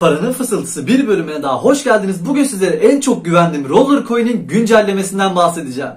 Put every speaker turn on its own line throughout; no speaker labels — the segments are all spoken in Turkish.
Paranın Fısıltısı bir bölümüne daha hoş geldiniz. Bugün sizlere en çok güvendiğim Rollercoin'in güncellemesinden bahsedeceğim.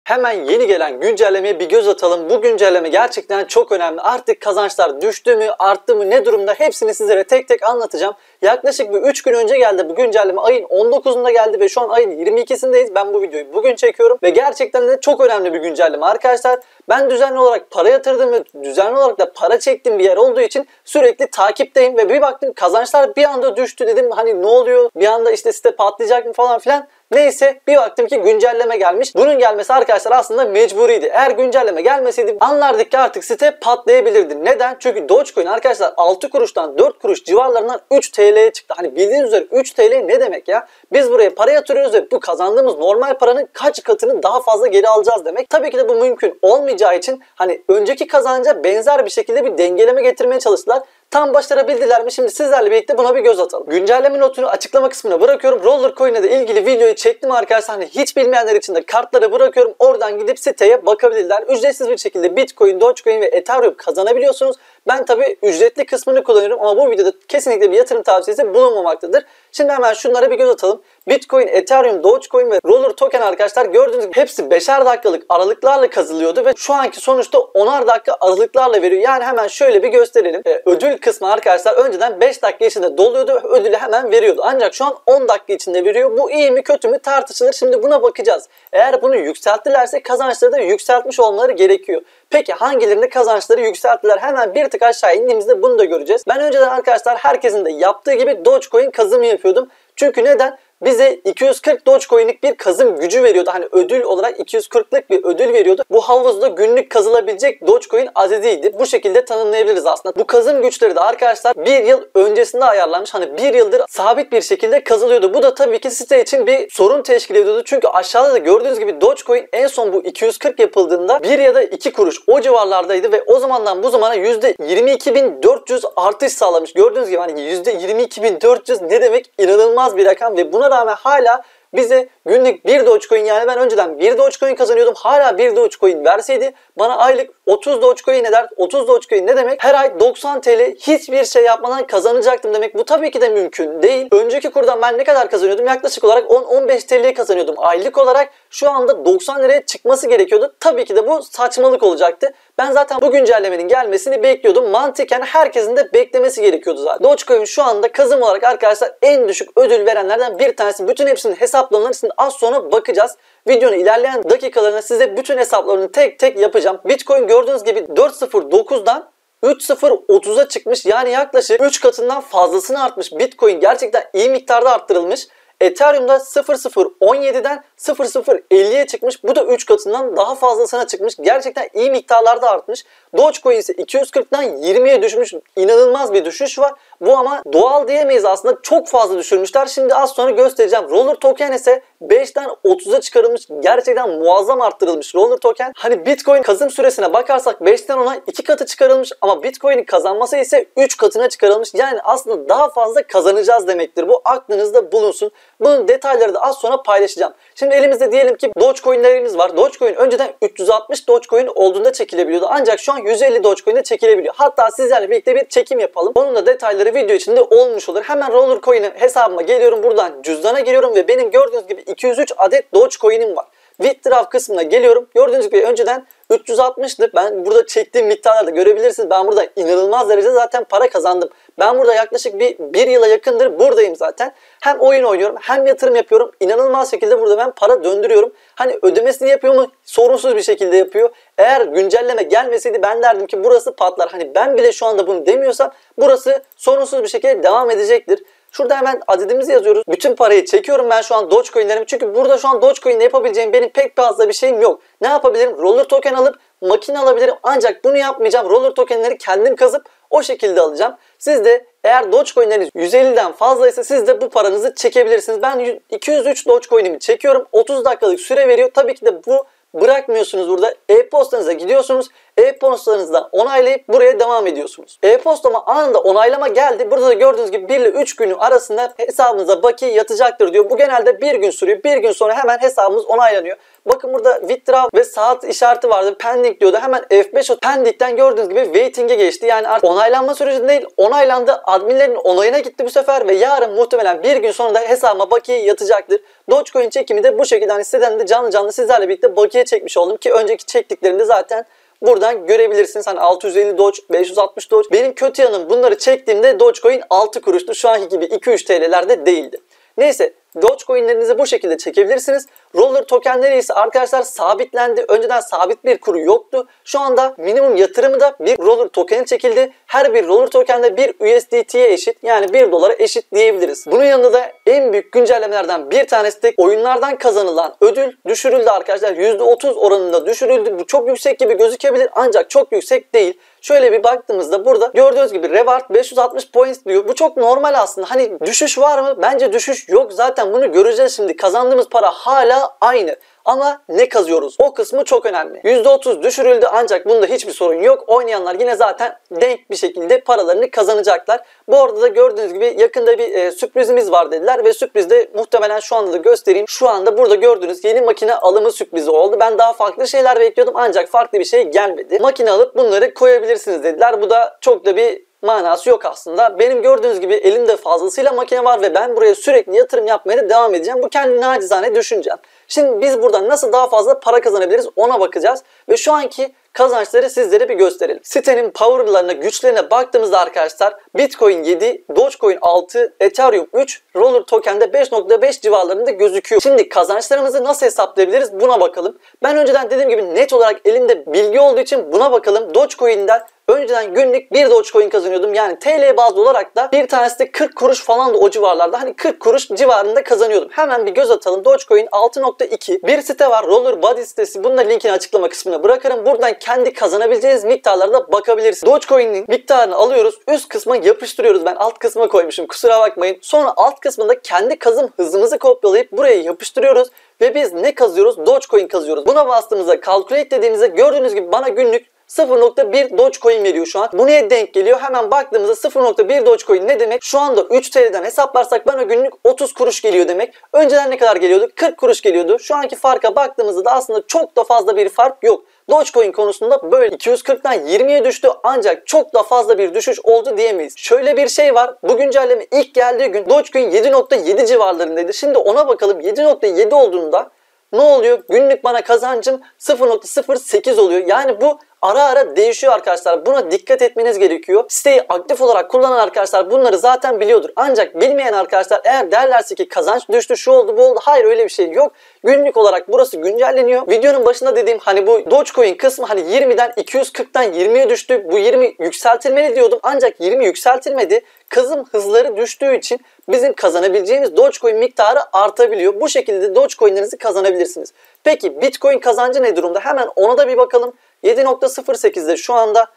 Hemen yeni gelen güncellemeye bir göz atalım. Bu güncelleme gerçekten çok önemli. Artık kazançlar düştü mü, arttı mı, ne durumda hepsini sizlere tek tek anlatacağım. Yaklaşık bir 3 gün önce geldi bu güncelleme. Ayın 19'unda geldi ve şu an ayın 22'sindeyiz. Ben bu videoyu bugün çekiyorum ve gerçekten de çok önemli bir güncelleme arkadaşlar. Ben düzenli olarak para yatırdım ve düzenli olarak da para çektiğim bir yer olduğu için sürekli takipteyim ve bir baktım kazançlar bir anda düştü, dedim hani ne oluyor, bir anda işte site patlayacak mı falan filan. Neyse bir baktım ki güncelleme gelmiş. Bunun gelmesi arkadaşlar aslında mecburiydi. Eğer güncelleme gelmeseydi anlardık ki artık site patlayabilirdi. Neden? Çünkü Dogecoin arkadaşlar 6 kuruştan 4 kuruş civarlarından 3 TL'ye çıktı. Hani bildiğiniz üzere 3 TL ne demek ya? Biz buraya para yatırıyoruz ve bu kazandığımız normal paranın kaç katını daha fazla geri alacağız demek. Tabii ki de bu mümkün olmayacağı için hani önceki kazanca benzer bir şekilde bir dengeleme getirmeye çalıştılar. Tam başarabildiler mi? Şimdi sizlerle birlikte buna bir göz atalım. Güncelleme notunu açıklama kısmına bırakıyorum. Rollercoin'le de ilgili videoyu çektim arkadaşlar. Hani hiç bilmeyenler için de kartlara bırakıyorum. Oradan gidip siteye bakabilirler. Ücretsiz bir şekilde Bitcoin, Dogecoin ve Ethereum kazanabiliyorsunuz. Ben tabi ücretli kısmını kullanıyorum ama bu videoda kesinlikle bir yatırım tavsiyesi bulunmamaktadır. Şimdi hemen şunlara bir göz atalım. Bitcoin, Ethereum, Dogecoin ve Roller Token arkadaşlar gördüğünüz gibi hepsi 5'er dakikalık aralıklarla kazılıyordu ve şu anki sonuçta 10'ar dakika aralıklarla veriyor. Yani hemen şöyle bir gösterelim. Ödül kısmı arkadaşlar önceden 5 dakika içinde doluyordu ve ödülü hemen veriyordu. Ancak şu an 10 dakika içinde veriyor. Bu iyi mi kötü mü tartışılır. Şimdi buna bakacağız. Eğer bunu yükselttilerse kazançları da yükseltmiş olmaları gerekiyor. Peki hangilerinde kazançları yükselttiler? Hemen bir tık aşağı indiğimizde bunu da göreceğiz. Ben önceden arkadaşlar herkesin de yaptığı gibi Dogecoin kazımı yapıyordum. Çünkü neden? Bize 240 Dogecoin'lik bir kazım gücü veriyordu. Hani ödül olarak 240'lık bir ödül veriyordu. Bu havuzda günlük kazılabilecek Dogecoin adediydi. Bu şekilde tanımlayabiliriz aslında. Bu kazım güçleri de arkadaşlar bir yıl öncesinde ayarlanmış. Hani bir yıldır sabit bir şekilde kazılıyordu. Bu da tabii ki site için bir sorun teşkil ediyordu. Çünkü aşağıda da gördüğünüz gibi Dogecoin en son bu 240 yapıldığında 1 ya da 2 kuruş o civarlardaydı ve o zamandan bu zamana %22.400 artış sağlamış. Gördüğünüz gibi hani %22.400 ne demek? İnanılmaz bir rakam ve buna rağmen hala bize günlük 1 Dogecoin, yani ben önceden 1 Dogecoin kazanıyordum. Hala 1 Dogecoin verseydi bana aylık 30 Dogecoin eder. 30 Dogecoin ne demek? Her ay 90 TL hiçbir şey yapmadan kazanacaktım demek. Bu tabii ki de mümkün değil. Önceki kurdan ben ne kadar kazanıyordum? Yaklaşık olarak 10-15 TL kazanıyordum aylık olarak. Şu anda 90 liraya çıkması gerekiyordu. Tabii ki de bu saçmalık olacaktı. Ben zaten bu güncellemenin gelmesini bekliyordum. Mantıken herkesin de beklemesi gerekiyordu zaten. Dogecoin şu anda kazım olarak arkadaşlar en düşük ödül verenlerden bir tanesi. Bütün hepsinin hesaplarını şimdi az sonra bakacağız. Videonun ilerleyen dakikalarında size bütün hesaplarını tek tek yapacağım. Bitcoin gördüğünüz gibi 4.09'dan 3.030'a çıkmış. Yani yaklaşık 3 katından fazlasını artmış. Bitcoin gerçekten iyi miktarda arttırılmış. Ethereum'da 0.017'den 0.050'ye çıkmış. Bu da 3 katından daha fazlasına çıkmış. Gerçekten iyi miktarlarda artmış. Dogecoin ise 240'dan 20'ye düşmüş. İnanılmaz bir düşüş var. Bu ama doğal diyemeyiz aslında. Çok fazla düşürmüşler. Şimdi az sonra göstereceğim. Roller Token ise 5'ten 30'a çıkarılmış. Gerçekten muazzam arttırılmış Roller Token. Hani Bitcoin kazım süresine bakarsak 5'ten 10'a 2 katı çıkarılmış ama Bitcoin'in kazanması ise 3 katına çıkarılmış. Yani aslında daha fazla kazanacağız demektir. Bu aklınızda bulunsun. Bunun detayları da az sonra paylaşacağım. Şimdi elimizde diyelim ki Dogecoin'lerimiz var. Dogecoin önceden 360 Dogecoin olduğunda çekilebiliyordu. Ancak şu an 150 Dogecoin'de çekilebiliyor. Hatta sizlerle birlikte bir çekim yapalım. Onun da detayları video içinde olmuş olur. Hemen Rollercoin'in hesabıma geliyorum. Buradan cüzdana giriyorum ve benim gördüğünüz gibi 203 adet Dogecoin'im var. Withdraw kısmına geliyorum. Gördüğünüz gibi önceden 360'tı. Ben burada çektiğim miktarları da görebilirsiniz. Ben burada inanılmaz derecede zaten para kazandım. Ben burada yaklaşık bir yıla yakındır buradayım zaten. Hem oyun oynuyorum hem yatırım yapıyorum. İnanılmaz şekilde burada ben para döndürüyorum. Hani ödemesini yapıyor mu? Sorunsuz bir şekilde yapıyor. Eğer güncelleme gelmeseydi ben derdim ki burası patlar. Hani ben bile şu anda bunu demiyorsam burası sorunsuz bir şekilde devam edecektir. Şurada hemen adedimizi yazıyoruz. Bütün parayı çekiyorum ben şu an Dogecoin'lerimi. Çünkü burada şu an Dogecoin'le yapabileceğim benim pek fazla bir şeyim yok. Ne yapabilirim? Roller Token alıp makine alabilirim. Ancak bunu yapmayacağım. Roller Token'leri kendim kazıp o şekilde alacağım. Siz de eğer Dogecoin'leriniz 150'den fazlaysa siz de bu paranızı çekebilirsiniz. Ben 203 Dogecoin'imi çekiyorum. 30 dakikalık süre veriyor. Tabii ki de bu bırakmıyorsunuz burada. E-postanıza gidiyorsunuz. E-postanızda onaylayıp buraya devam ediyorsunuz. E-postama anında onaylama geldi. Burada da gördüğünüz gibi 1 ile 3 günü arasında hesabınıza bakiye yatacaktır diyor. Bu genelde bir gün sürüyor. Bir gün sonra hemen hesabımız onaylanıyor. Bakın burada withdraw ve saat işareti vardı. Pending diyordu. Hemen F5 pending'den gördüğünüz gibi waiting'e geçti. Yani artık onaylanma sürecinde değil, onaylandı. Adminlerin onayına gitti bu sefer ve yarın muhtemelen bir gün sonra da hesabıma bakiye yatacaktır. Dogecoin çekimi de bu şekilde, hani siteden de canlı canlı sizlerle birlikte bakiye çekmiş oldum ki önceki çektiklerimde zaten buradan görebilirsiniz. Hani 650 Doge, 560 Doge. Benim kötü yanım, bunları çektiğimde Dogecoin 6 kuruştu. Şu anki gibi 2-3 TL'lerde değildi. Neyse, Dogecoin'lerinizi bu şekilde çekebilirsiniz. Roller tokenleri ise arkadaşlar sabitlendi. Önceden sabit bir kuru yoktu. Şu anda minimum yatırımı da bir Roller tokeni çekildi. Her bir Roller token de bir USDT'ye eşit. Yani 1 dolara eşit diyebiliriz. Bunun yanında da en büyük güncellemelerden bir tanesi de oyunlardan kazanılan ödül düşürüldü arkadaşlar. %30 oranında düşürüldü. Bu çok yüksek gibi gözükebilir ancak çok yüksek değil. Şöyle bir baktığımızda burada gördüğünüz gibi reward 560 points diyor. Bu çok normal aslında. Hani düşüş var mı? Bence düşüş yok. Zaten bunu göreceğiz şimdi. Kazandığımız para hala aynı. Ama ne kazıyoruz? O kısmı çok önemli. %30 düşürüldü ancak bunda hiçbir sorun yok. Oynayanlar yine zaten denk bir şekilde paralarını kazanacaklar. Bu arada da gördüğünüz gibi yakında bir sürprizimiz var dediler ve sürpriz de muhtemelen şu anda da göstereyim. Şu anda burada gördüğünüz yeni makine alımı sürprizi oldu. Ben daha farklı şeyler bekliyordum ancak farklı bir şey gelmedi. Makine alıp bunları koyabilirsiniz dediler. Bu da çok da bir manası yok aslında. Benim gördüğünüz gibi elimde fazlasıyla makine var ve ben buraya sürekli yatırım yapmaya da devam edeceğim. Bu kendi nacizane düşüncem. Şimdi biz buradan nasıl daha fazla para kazanabiliriz ona bakacağız. Ve şu anki kazançları sizlere bir gösterelim. Sitenin powerlarına, güçlerine baktığımızda arkadaşlar Bitcoin 7, Dogecoin 6, Ethereum 3, Roller Token'de 5.5 civarlarında gözüküyor. Şimdi kazançlarımızı nasıl hesaplayabiliriz buna bakalım. Ben önceden dediğim gibi net olarak elimde bilgi olduğu için buna bakalım. Dogecoin'den önceden günlük 1 Dogecoin kazanıyordum. Yani TL bazlı olarak da bir tanesi de 40 kuruş falan da o civarlarda. Hani 40 kuruş civarında kazanıyordum. Hemen bir göz atalım. Dogecoin 6.2. Bir site var. Roller Body sitesi. Bunun da linkini açıklama kısmına bırakırım. Buradan kendi kazanabileceğiniz miktarlara da bakabilirsiniz. Dogecoin'in miktarını alıyoruz. Üst kısma yapıştırıyoruz. Ben alt kısma koymuşum. Kusura bakmayın. Sonra alt kısmında kendi kazım hızımızı kopyalayıp buraya yapıştırıyoruz. Ve biz ne kazıyoruz? Dogecoin kazıyoruz. Buna bastığımızda calculate dediğimizde gördüğünüz gibi bana günlük 0.1 Dogecoin veriyor şu an. Bu neye denk geliyor? Hemen baktığımızda 0.1 Dogecoin ne demek? Şu anda 3 TL'den hesaplarsak bana günlük 30 kuruş geliyor demek. Önceden ne kadar geliyordu? 40 kuruş geliyordu. Şu anki farka baktığımızda da aslında çok da fazla bir fark yok. Dogecoin konusunda böyle 240'tan 20'ye düştü ancak çok da fazla bir düşüş oldu diyemeyiz. Şöyle bir şey var. Bu güncelleme ilk geldiği gün Dogecoin 7.7 civarlarındaydı. Şimdi ona bakalım. 7.7 olduğunda ne oluyor? Günlük bana kazancım 0.08 oluyor. Yani bu ara ara değişiyor arkadaşlar. Buna dikkat etmeniz gerekiyor. Siteyi aktif olarak kullanan arkadaşlar bunları zaten biliyordur. Ancak bilmeyen arkadaşlar eğer derlerse ki kazanç düştü, şu oldu, bu oldu. Hayır, öyle bir şey yok. Günlük olarak burası güncelleniyor. Videonun başında dediğim hani bu Dogecoin kısmı hani 20'den 240'tan 20'ye düştü. Bu 20 yükseltilmeli diyordum. Ancak 20 yükseltilmedi. Kazım hızları düştüğü için bizim kazanabileceğimiz Dogecoin miktarı artabiliyor. Bu şekilde Dogecoin'lerinizi kazanabilirsiniz. Peki Bitcoin kazancı ne durumda? Hemen ona da bir bakalım. 7.08'de şu anda.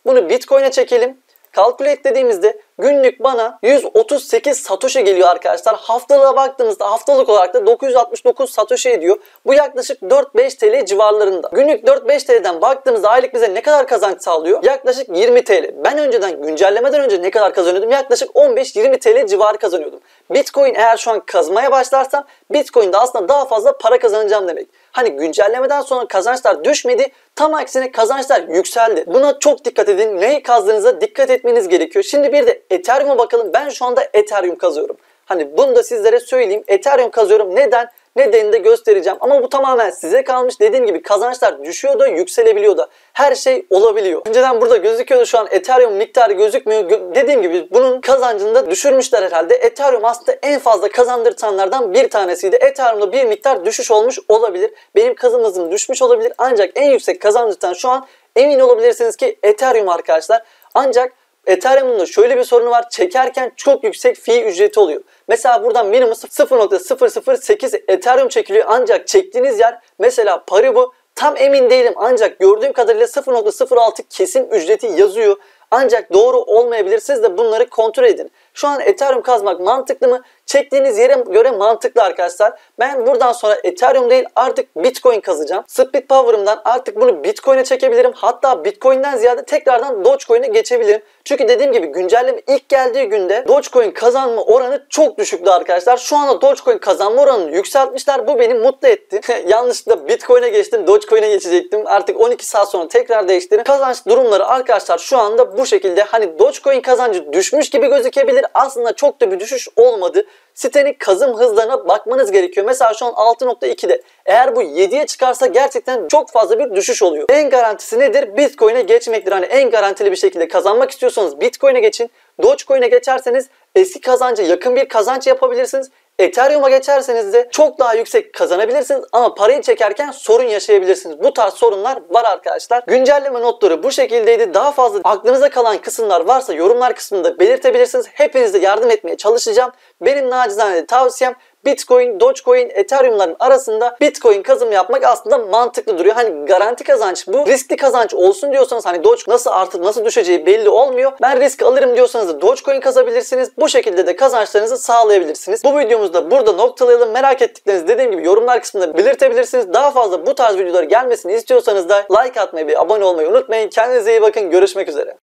Bunu Bitcoin'e çekelim. Calculate dediğimizde günlük bana 138 Satoshi geliyor arkadaşlar. Haftalığa baktığımızda haftalık olarak da 969 Satoshi ediyor. Bu yaklaşık 4-5 TL civarlarında. Günlük 4-5 TL'den baktığımızda aylık bize ne kadar kazanç sağlıyor? Yaklaşık 20 TL. Ben önceden güncellemeden önce ne kadar kazanıyordum? Yaklaşık 15-20 TL civarı kazanıyordum. Bitcoin eğer şu an kazmaya başlarsam Bitcoin'de aslında daha fazla para kazanacağım demek. Hani güncellemeden sonra kazançlar düşmedi. Tam aksine kazançlar yükseldi. Buna çok dikkat edin. Neyi kazdığınıza dikkat etmeniz gerekiyor. Şimdi bir de Ethereum'a bakalım. Ben şu anda Ethereum kazıyorum. Hani bunu da sizlere söyleyeyim. Ethereum kazıyorum. Neden? Nedenini de göstereceğim. Ama bu tamamen size kalmış. Dediğim gibi kazançlar düşüyor da yükselebiliyor da. Her şey olabiliyor. Önceden burada gözüküyordu, şu an Ethereum miktarı gözükmüyor. Dediğim gibi bunun kazancını da düşürmüşler herhalde. Ethereum aslında en fazla kazandırtanlardan bir tanesiydi. Ethereum'da bir miktar düşüş olmuş olabilir. Benim kazanım hızım düşmüş olabilir. Ancak en yüksek kazandırtan şu an emin olabilirsiniz ki Ethereum arkadaşlar. Ancak Ethereum'un da şöyle bir sorunu var. Çekerken çok yüksek fee ücreti oluyor. Mesela buradan minimum 0.008 Ethereum çekiliyor. Ancak çektiğiniz yer mesela Paribu, tam emin değilim. Ancak gördüğüm kadarıyla 0.06 kesim ücreti yazıyor. Ancak doğru olmayabilir. Siz de bunları kontrol edin. Şu an Ethereum kazmak mantıklı mı? Çektiğiniz yere göre mantıklı arkadaşlar. Ben buradan sonra Ethereum değil artık Bitcoin kazacağım. Split Power'ımdan artık bunu Bitcoin'e çekebilirim. Hatta Bitcoin'den ziyade tekrardan Dogecoin'e geçebilirim. Çünkü dediğim gibi güncelleme ilk geldiği günde Dogecoin kazanma oranı çok düşüktü arkadaşlar. Şu anda Dogecoin kazanma oranını yükseltmişler. Bu beni mutlu etti. Yanlışlıkla Bitcoin'e geçtim. Dogecoin'e geçecektim. Artık 12 saat sonra tekrar değiştirdim. Kazanç durumları arkadaşlar şu anda bu şekilde. Hani Dogecoin kazancı düşmüş gibi gözükebilir. Aslında çok da bir düşüş olmadı. Sitenin kazım hızlarına bakmanız gerekiyor. Mesela şu an 6.2'de. Eğer bu 7'ye çıkarsa gerçekten çok fazla bir düşüş oluyor. En garantisi nedir? Bitcoin'e geçmektir. Hani en garantili bir şekilde kazanmak istiyorsanız Bitcoin'e geçin. Dogecoin'e geçerseniz eski kazanca yakın bir kazanç yapabilirsiniz. Ethereum'a geçerseniz de çok daha yüksek kazanabilirsiniz ama parayı çekerken sorun yaşayabilirsiniz. Bu tarz sorunlar var arkadaşlar. Güncelleme notları bu şekildeydi. Daha fazla aklınıza kalan kısımlar varsa yorumlar kısmında belirtebilirsiniz. Hepinize yardım etmeye çalışacağım. Benim nacizane tavsiyem Bitcoin, Dogecoin, Ethereum'ların arasında Bitcoin kazım yapmak aslında mantıklı duruyor. Hani garanti kazanç bu. Riskli kazanç olsun diyorsanız hani Doge nasıl artıp nasıl düşeceği belli olmuyor. Ben risk alırım diyorsanız da Dogecoin kazabilirsiniz. Bu şekilde de kazançlarınızı sağlayabilirsiniz. Bu videomuzu da burada noktalayalım. Merak ettiklerinizi dediğim gibi yorumlar kısmında belirtebilirsiniz. Daha fazla bu tarz videoları gelmesini istiyorsanız da like atmayı ve abone olmayı unutmayın. Kendinize iyi bakın. Görüşmek üzere.